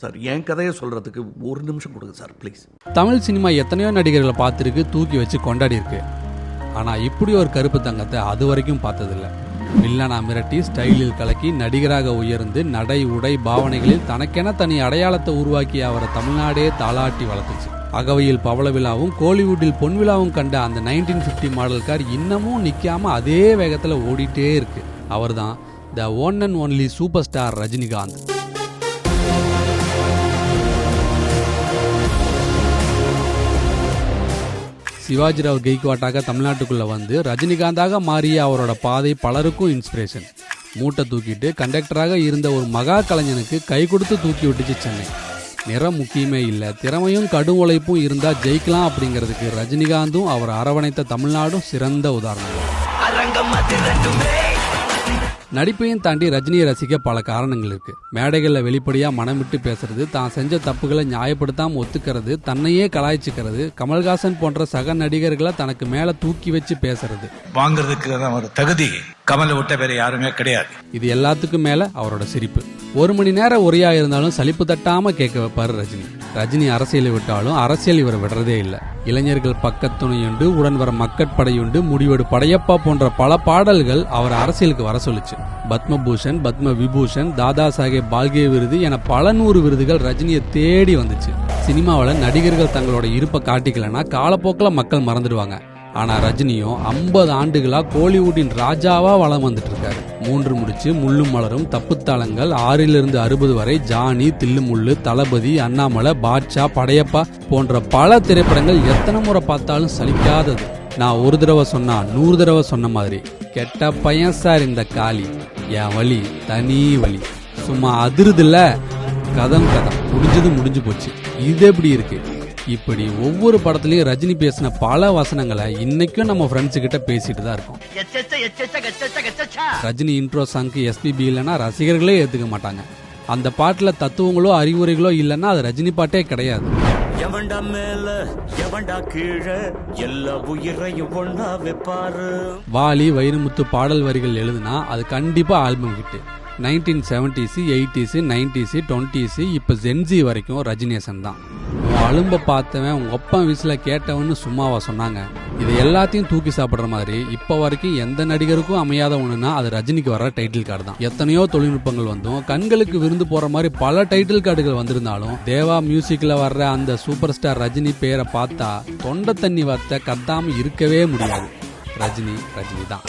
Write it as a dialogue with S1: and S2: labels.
S1: Sir என் கதையை சொல்கிறதுக்கு ஒரு நிமிஷம் கொடுங்க சார் ப்ளீஸ்.
S2: தமிழ் சினிமா எத்தனையோ நடிகர்களை பார்த்துருக்கு, தூக்கி வச்சு கொண்டாடி இருக்கு. ஆனால் இப்படி ஒரு கருப்பு தங்கத்தை அது வரைக்கும் பார்த்ததில்லை. வில்லனா மிரட்டி, ஸ்டைலில் கலக்கி, நடிகராக உயர்ந்து, நடை உடை பாவனைகளில் தனக்கென தனி அடையாளத்தை உருவாக்கி அவரை தமிழ்நாடே தாளாட்டி வளர்த்துச்சு. அகவையில் பவள விழாவும் கோலிவுட்டில் பொன் விழாவும் கண்ட அந்த 1950 மாடல் கார் இன்னமும் நிற்காம அதே வேகத்தில் ஓடிட்டே இருக்கு. அவர் தான் the one and only super star Rajinikanth. Shivajirao கெய்க்வாட்டாக தமிழ்நாட்டுக்குள்ள வந்து ரஜினிகாந்தாக மாறிய அவரோட பாதை பலருக்கும் இன்ஸ்பிரேஷன். மூட்டை தூக்கிட்டு கண்டக்டராக இருந்த ஒரு மகா கலைஞனுக்கு கை கொடுத்து தூக்கி விட்டுச்சு சென்னை. நிறம் முக்கியமே இல்லை, திறமையும் கடும் உழைப்பும் இருந்தால் ஜெயிக்கலாம் அப்படிங்கிறதுக்கு ரஜினிகாந்தும் அவர் அரவணைத்த தமிழ்நாடும் சிறந்த உதாரணம். நடிப்பையும் தாண்டி ரஜினியை ரசிக்க பல காரணங்கள் இருக்கு. மேடைகளில் வெளிப்படையா மனம் விட்டு பேசுறது, தான் செஞ்ச தப்புகளை நியாயப்படுத்தாம ஒத்துக்கிறது, தன்னையே கலாய்ச்சிக்கிறது, கமல்ஹாசன் போன்ற சக நடிகர்களை தனக்கு மேல தூக்கி வச்சு பேசுறது,
S3: வாங்குறதுக்கு ஒரு தகுதி கமலை விட்ட வேற யாருமே கிடையாது.
S2: இது எல்லாத்துக்கும் மேல அவரோட சிரிப்பு. 1 மணி நேரம் உரையா இருந்தாலும் சலிப்பு தட்டாம கேட்க வைப்பாரு ரஜினி. ரஜினி அரசியலை விட்டாலும் அரசியல் இவரை விடுறதே இல்லை. இளைஞர்கள் பக்கத்துணையுண்டு, உடன் வர மக்கட்படையுண்டு, முடிவெடு படையப்பா போன்ற பல பாடல்கள் அவர் அரசியலுக்கு வர சொல்லுச்சு. பத்மபூஷன், பத்ம விபூஷன், தாதா சாஹேப் பால்கே விருது என பல 100 விருதுகள் ரஜினியை தேடி வந்துச்சு. சினிமாவில் நடிகர்கள் தங்களோட இருப்பை காட்டிக்கலன்னா காலப்போக்கில் மக்கள் மறந்துடுவாங்க. ஆனா ரஜினியும் 50 ஆண்டுகளா கோலிவுட்டின் ராஜாவா வளம் வந்துட்டு இருக்காரு. 3 முடிச்சு, முள்ளும் மலரும், தப்புத்தாளங்கள், 6லிருந்து 60 வரை, ஜானி, தில்லுமுள்ளு, தளபதி, அண்ணாமலை, பாட்ஷா, படையப்பா போன்ற பல திரைப்படங்கள் எத்தனை முறை பார்த்தாலும் சலிக்காதது. நான் ஒரு தடவை சொன்னா 100 தடவை சொன்ன மாதிரி, கெட்ட பையன் சார் இந்த காளி, என் வழி தனி வழி, சும்மா அதிருதுல்ல, கதம் முடிஞ்சு போச்சு. இது எப்படி இருக்கு? இப்படி ஒவ்வொரு படத்துலயும் ரஜினி பேசின பல வசனங்களை இன்னைக்கும் நம்ம ஃப்ரெண்ட்ஸ் கிட்ட பேசிட்டு தான் இருக்கோம். ரஜினி இன்ட்ரோ சாங்க்கு எஸ்பிபி இல்லைன்னா ரசிகர்களே ஏத்துக்க மாட்டாங்க. அந்த பாட்டுல தத்துவங்களோ அறிவுரைகளோ இல்லைன்னா அது ரஜினி பாட்டே கிடையாது. வாலி, வைரமுத்து பாடல் வரிகள் எழுதுனா அது கண்டிப்பா album hit. 1970s, 80s, 90s, 20s, இப்ப ஜென்சி வரைக்கும் ரஜினியேசன் தான். அலும்ப பார்த்தவன் உங்க ஒப்பம் வீசில கேட்டவன்னு சும்மாவா சொன்னாங்க? இது எல்லாத்தையும் தூக்கி சாப்பிடுற மாதிரி இப்ப வரைக்கும் எந்த நடிகருக்கும் அமையாத ஒண்ணுன்னா அது ரஜினிக்கு வர்ற டைட்டில் கார்டு தான். எத்தனையோ தொழில்நுட்பங்கள் வந்தும் கண்களுக்கு விருந்து போற மாதிரி பல டைட்டில் கார்டுகள் வந்திருந்தாலும் தேவா மியூசிக்ல வர்ற அந்த சூப்பர் ஸ்டார் ரஜினி பேரை பார்த்தா தொண்டை தண்ணி வார்த்தை கத்தாம இருக்கவே முடியாது. ரஜினி தான்.